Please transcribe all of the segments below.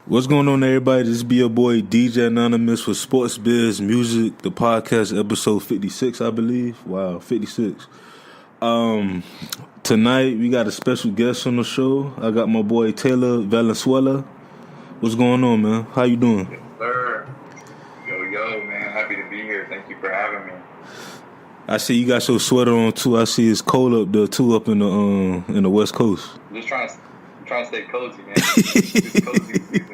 What's going on, everybody? This be your boy DJ Anonymous with Sportsbizmusic, the podcast episode 56, I believe. Wow, 56. Tonight we got a special guest on the show. I got my boy Taylor Valenzuela. What's going on, man? How you doing? Yes, sir. Yo, man. Happy to be here. Thank you for having me. I see you got your sweater on too. I see it's cold up there too, up in the West Coast. I'm just trying to stay cozy, man. It's cozy season.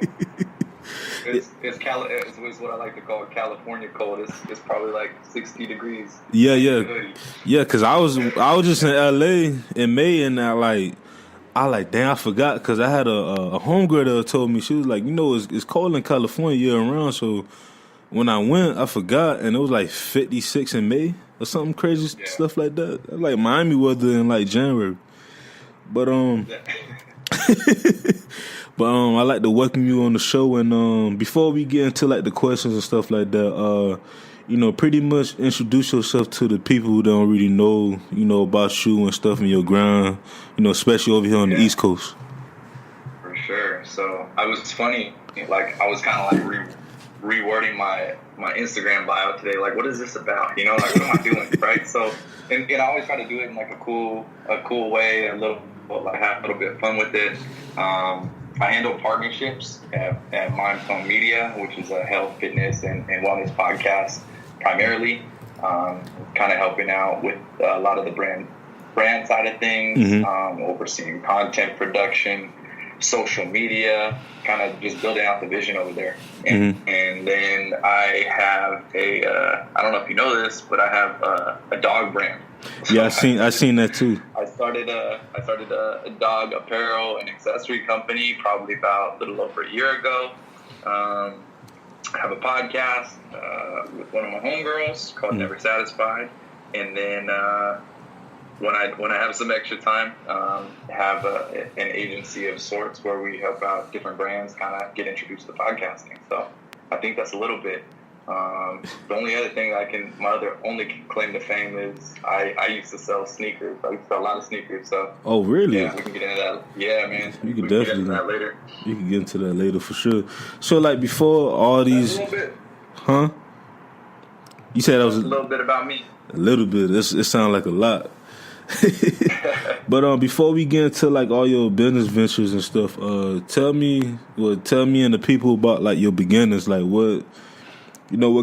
It's what I like to call California cold. It's probably like 60 degrees. Yeah. Cause I was just in LA in May, and I damn, I forgot, because I had a homegirl that told me, she was like, it's cold in California year round. So when I went, I forgot, and it was like 56 in May or something crazy, stuff like that. Like Miami weather in like January. But I'd like to welcome you on the show, and before we get into like the questions and stuff like that, pretty much introduce yourself to the people who don't really know, about you and stuff in your grind, especially over here on the East Coast. For sure. So it's funny, like I was kind of like rewording my Instagram bio today, like what is this about? Like what am I doing, right? So and I always try to do it in like a cool way, have a little bit of fun with it. I handle partnerships at movemnt Media, which is a health, fitness, and wellness podcast primarily. Kind of helping out with a lot of the brand side of things, overseeing content production, social media, kind of just building out the vision over there. And then I have I don't know if you know this, but I have a dog brand. Yeah, I seen that too. I started a dog apparel and accessory company probably about a little over a year ago. I have a podcast with one of my homegirls called Never Satisfied, and then when I have some extra time, have an agency of sorts where we help out different brands kind of get introduced to podcasting. So I think that's a little bit. The only other thing my other only claim to fame is I used to sell sneakers. I used to sell a lot of sneakers. So. Oh, really? Yeah, we can get into that. Yeah, man. We can definitely get into that later. You can get into that later for sure. So, like, before all these, a little bit. Huh? You said that was a little bit about me. A little bit. It sounds like a lot. But before we get into like all your business ventures and stuff, tell me and the people about like your beginnings, like what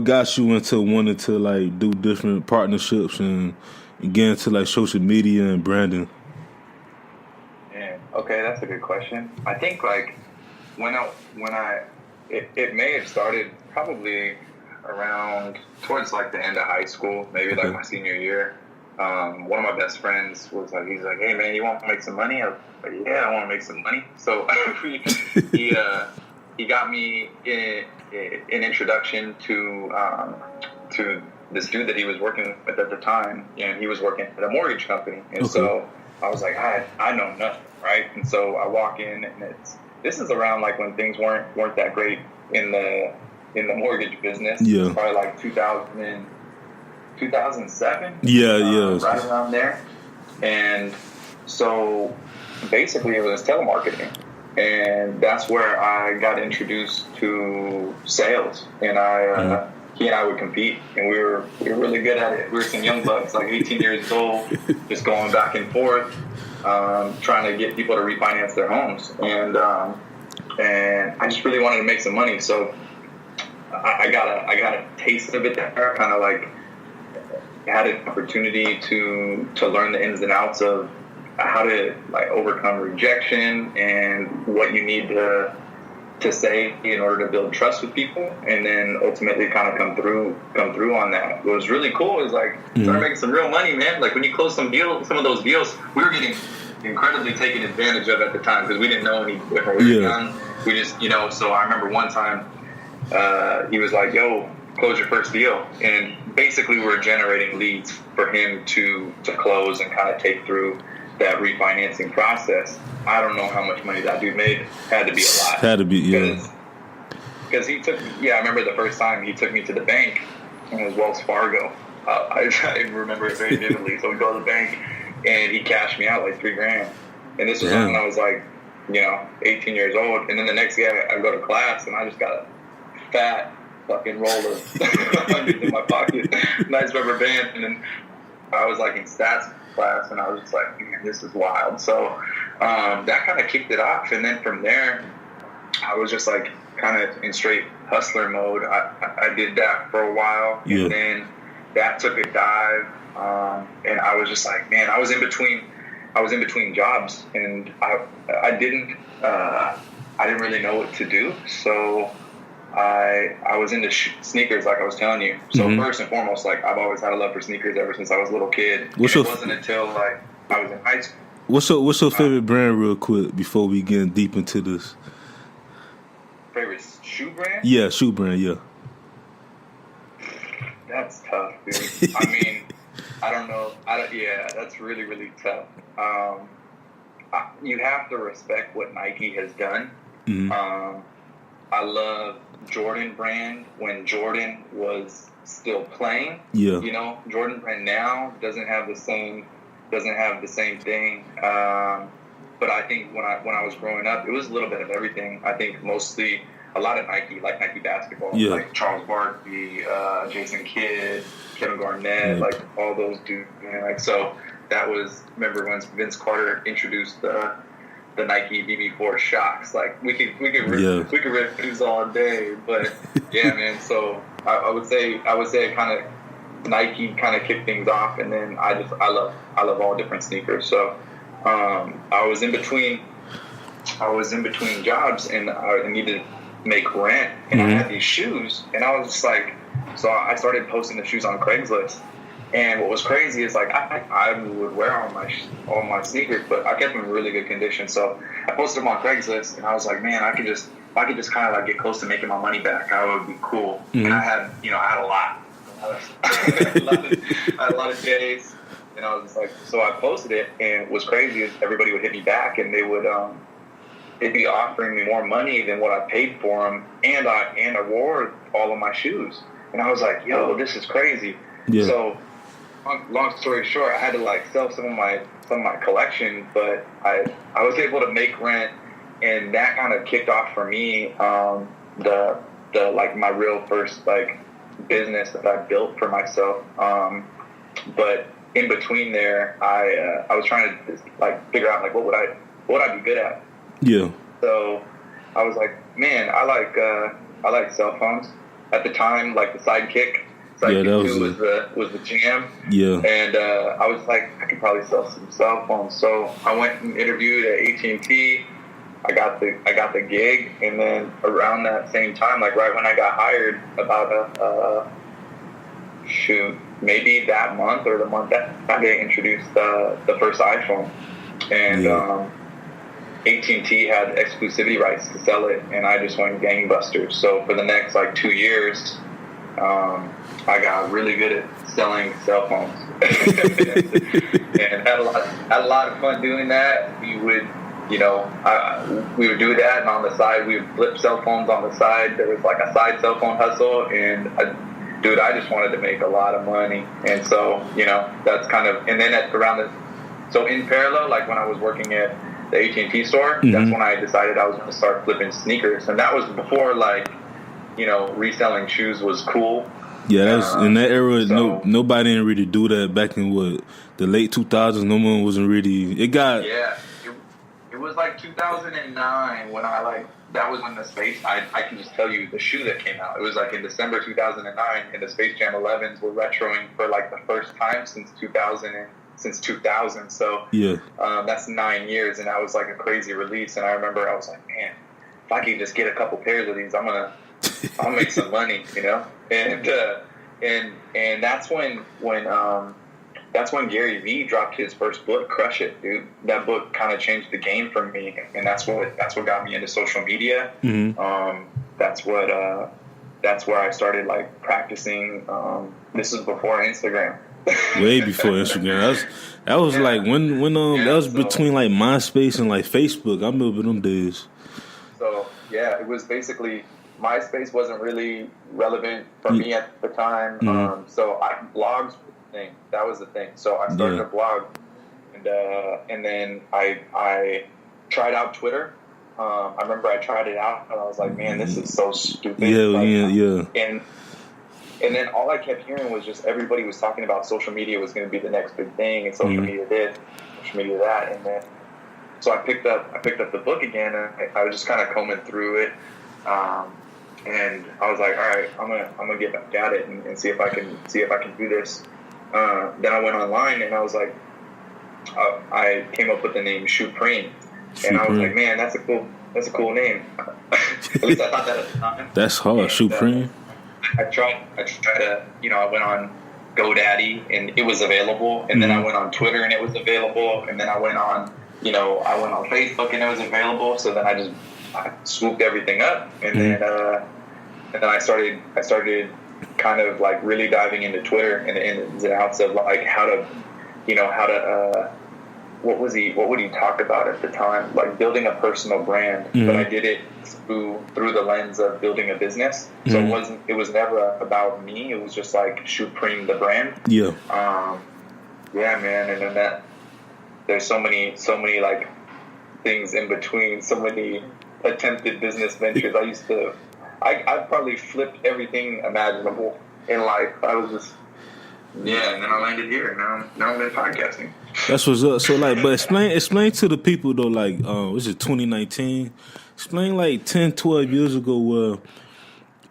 got you into wanting to like do different partnerships and get into like social media and branding. Yeah, okay, that's a good question. I think like it may have started probably around towards like the end of high school, maybe like my senior year. One of my best friends was like, he's like, hey man, you want to make some money? I was like, yeah, I want to make some money. So he got me an introduction to this dude that he was working with at the time, and he was working at a mortgage company. And so I was like, I know nothing, right? And so I walk in, and this is around like when things weren't that great in the mortgage business. Yeah. It was probably like 2007. Yeah. Right around there. And so basically it was telemarketing. And that's where I got introduced to sales. And he and I would compete, and we were really good at it. We were some young bucks, like 18 years old, just going back and forth, trying to get people to refinance their homes. And I just really wanted to make some money. So I got a taste of it there, kind of like had an opportunity to learn the ins and outs of how to like overcome rejection and what you need to say in order to build trust with people, and then ultimately kind of come through on that. What was really cool is like started making some real money, man. Like when you close some of those deals, we were getting incredibly taken advantage of at the time because we didn't know any different. We were young. We just so I remember one time he was like, yo, close your first deal, and basically we were generating leads for him to close and kind of take through that refinancing process. I don't know how much money that dude made. Had to be a lot. Had to be, yeah. Because he took, I remember the first time he took me to the bank, and it was Wells Fargo. I remember it very vividly. So we go to the bank, and he cashed me out like $3,000. And this was when I was like 18 years old. And then the next day I go to class and I just got a fat fucking roll of hundreds in my pocket, nice rubber band. And then I was like in stats class and I was just like, man, this is wild. So that kind of kicked it off. And then from there, I was just like kind of in straight hustler mode. I did that for a while, and then that took a dive, and I was just like, man, I was in between jobs, and I didn't really know what to do. So I was into sneakers, like I was telling you. So first and foremost, like I've always had a love for sneakers ever since I was a little kid. It wasn't until like I was in high school. What's your favorite brand, real quick, before we get deep into this? Favorite shoe brand? Yeah, shoe brand. Yeah. That's tough, dude. I mean, I don't know. Yeah, that's really, really tough. You have to respect what Nike has done. I love Jordan brand when Jordan was still playing. Yeah. Jordan brand now doesn't have the same thing. But I think when I was growing up, it was a little bit of everything. I think mostly a lot of Nike, like Nike basketball, like Charles Barkley, Jason Kidd, Kevin Garnett, like all those dudes. Like, so that was, remember when Vince Carter introduced the Nike BB4 Shocks? Like we could rip these all day, but yeah, man. So I would say it kind of Nike kind of kicked things off, and then I love all different sneakers. So. I was in between jobs, and I needed to make rent, and I had these shoes, and I was just like, so I started posting the shoes on Craigslist. And what was crazy is like I would wear all my sneakers, but I kept them in really good condition. So I posted them on Craigslist, and I was like, man, if I could just kind of like get close to making my money back, that would be cool. And I had a lot. I had a lot of days. And I was just like, so I posted it, and what's crazy is everybody would hit me back, and they would, they'd be offering me more money than what I paid for them, and I wore all of my shoes, and I was like, yo, this is crazy. Yeah. So, long story short, I had to like sell some of my collection, but I was able to make rent, and that kind of kicked off for me the like my real first like business that I built for myself, but. In between there, I was trying to like figure out like what would I be good at. Yeah. So I was like, man, I like cell phones. At the time, like the Sidekick 2 was the jam. Yeah. And I was like, I could probably sell some cell phones. So I went and interviewed at at&t. I got the gig, and then around that same time, like right when I got hired, about maybe that month or the month that they introduced the first iPhone, and at&t had exclusivity rights to sell it, and I just went gangbusters. So for the next like 2 years, I got really good at selling cell phones, and had a lot of fun doing that. We would, we would do that, and on the side we would flip cell phones on the side. There was like a side cell phone hustle, and dude, I just wanted to make a lot of money. And so, that's kind of, and then so in parallel, like when I was working at the at&t store, that's when I decided I was going to start flipping sneakers. And that was before like, reselling shoes was cool. Yeah, that's in that era. So, nobody didn't really do that back in the late 2000s. No one wasn't really. It got. Yeah, it was like 2009 when that was when the Space. I can just tell you the shoe that came out. It was like in December 2009, and the Space Jam 11s were retroing for like the first time since 2000. So yeah, that's 9 years, and that was like a crazy release. And I remember I was like, man, if I could just get a couple pairs of these, I'll make some money, And that's when Gary Vee dropped his first book, Crush It, dude. That book kind of changed the game for me, and that's what got me into social media. That's where I started like practicing. This is before Instagram. Way before Instagram. That was like when that was between like MySpace and like Facebook. I remember them days. So yeah, it was basically MySpace wasn't really relevant for me at the time. So blogs. That was the thing. So I started a blog, and then I tried out Twitter. I remember I tried it out, and I was like, man, this is so stupid. And then all I kept hearing was just everybody was talking about social media was going to be the next big thing, and social media this, social media that, and then so I picked up the book again, and I was just kind of combing through it, and I was like, all right, I'm gonna get back at it and see if I can do this. Then I went online, and I was like, I came up with the name Supreme, and I was like, man, that's a cool name. At least I thought that at the time. That's hard, and, Supreme. I tried to, I went on GoDaddy and it was available, and then I went on Twitter and it was available, and then I went on Facebook and it was available. So then I swooped everything up, and then I started kind of like really diving into Twitter and the ins and outs of like how to what would he talk about at the time, like building a personal brand, but I did it through the lens of building a business. So it was never about me. It was just like Supreme the brand. Yeah, man. And then there's so many like things in between, so many attempted business ventures. I probably flipped everything imaginable in life. I was just and then I landed here. Now I'm in podcasting. That's what's up. So like, but explain to the people though, like, this is 2019. Explain like 10, 12 years ago where,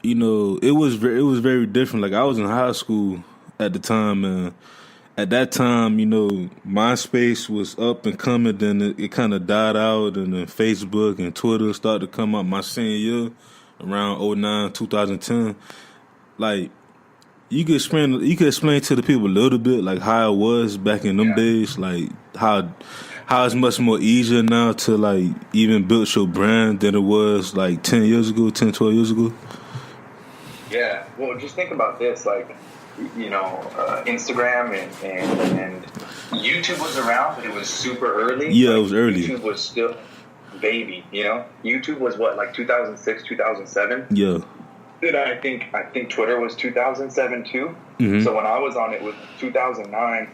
it was very different. Like I was in high school at the time, and at that time, MySpace was up and coming. Then it kind of died out, and then Facebook and Twitter started to come up my senior year, around 2009, 2010. Like, you could explain to the people a little bit like how it was back in them days, like how it's much more easier now to like even build your brand than it was like 10, 12 years ago. Yeah, well, just think about this, like, Instagram and YouTube was around, but it was super early. Yeah, it was early. YouTube was still baby, YouTube was what, like 2006, 2007? Yeah. I think Twitter was 2007 too. So when I was on it was 2009,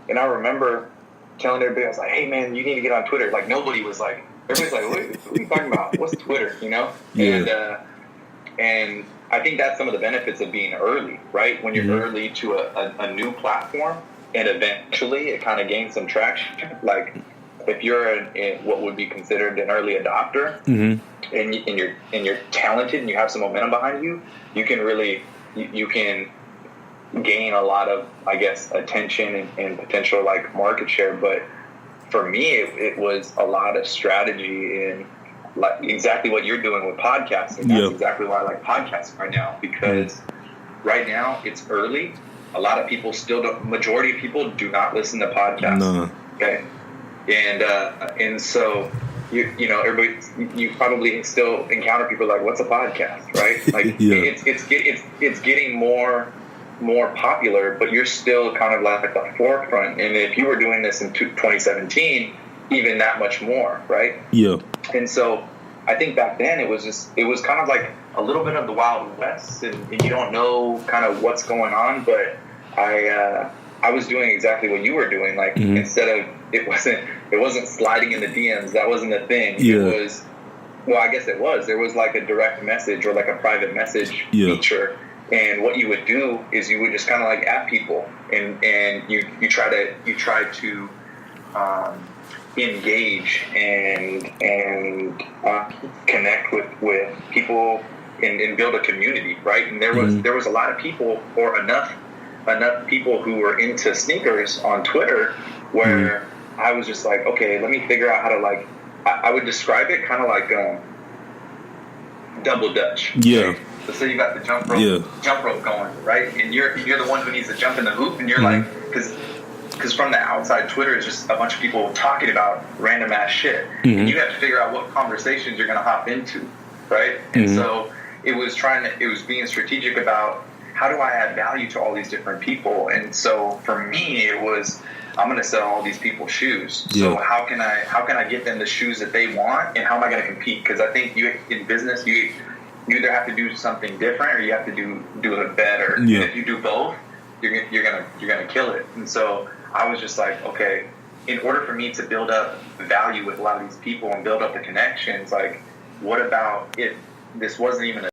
and I remember telling everybody, I was like, "Hey man, you need to get on Twitter." Like nobody was like, everybody's like, "What are you talking about? What's Twitter?" Yeah. And I think that's some of the benefits of being early, right? When you're early to a new platform, and eventually it kind of gains some traction. Like if you're what would be considered an early adopter, and you're talented and you have some momentum behind you, you can really you can gain a lot of, I guess, attention and potential like market share. But for me, it was a lot of strategy and like exactly what you're doing with podcasting. That's exactly why I like podcasting right now, because right now it's early. A lot of people majority of people do not listen to podcasts. No. Okay. And so everybody, you probably still encounter people like, what's a podcast, right? Like it's getting more popular, but you're still kind of like at the forefront. And if you were doing this in 2017, even that much more, right? Yeah. And so I think back then it was kind of like a little bit of the Wild West, and you don't know kind of what's going on. But I was doing exactly what you were doing. Like instead of it wasn't sliding in the DMs. That wasn't the thing. Yeah. It was, well, I guess it was. There was like a direct message or like a private message feature. And what you would do is you would just kind of like at people, and you try to engage and connect with people and build a community, right? And there was a lot of people, or enough people who were into sneakers on Twitter, where I was just like, okay, let me figure out how to like. I would describe it kind of like double Dutch. Yeah. Right? So you got the jump rope going, right? And you're the one who needs to jump in the hoop, and you're like, because from the outside, Twitter is just a bunch of people talking about random ass shit, and you have to figure out what conversations you're going to hop into, right? And so it was being strategic about how do I add value to all these different people. And so for me, it was, I'm going to sell all these people shoes. So how can I get them the shoes that they want, and how am I going to compete? Because I think in business, you either have to do something different or you have to do it better. Yeah. And if you do both, you're gonna kill it. And so I was just like, okay, in order for me to build up value with a lot of these people and build up the connections, like, what about if this wasn't even a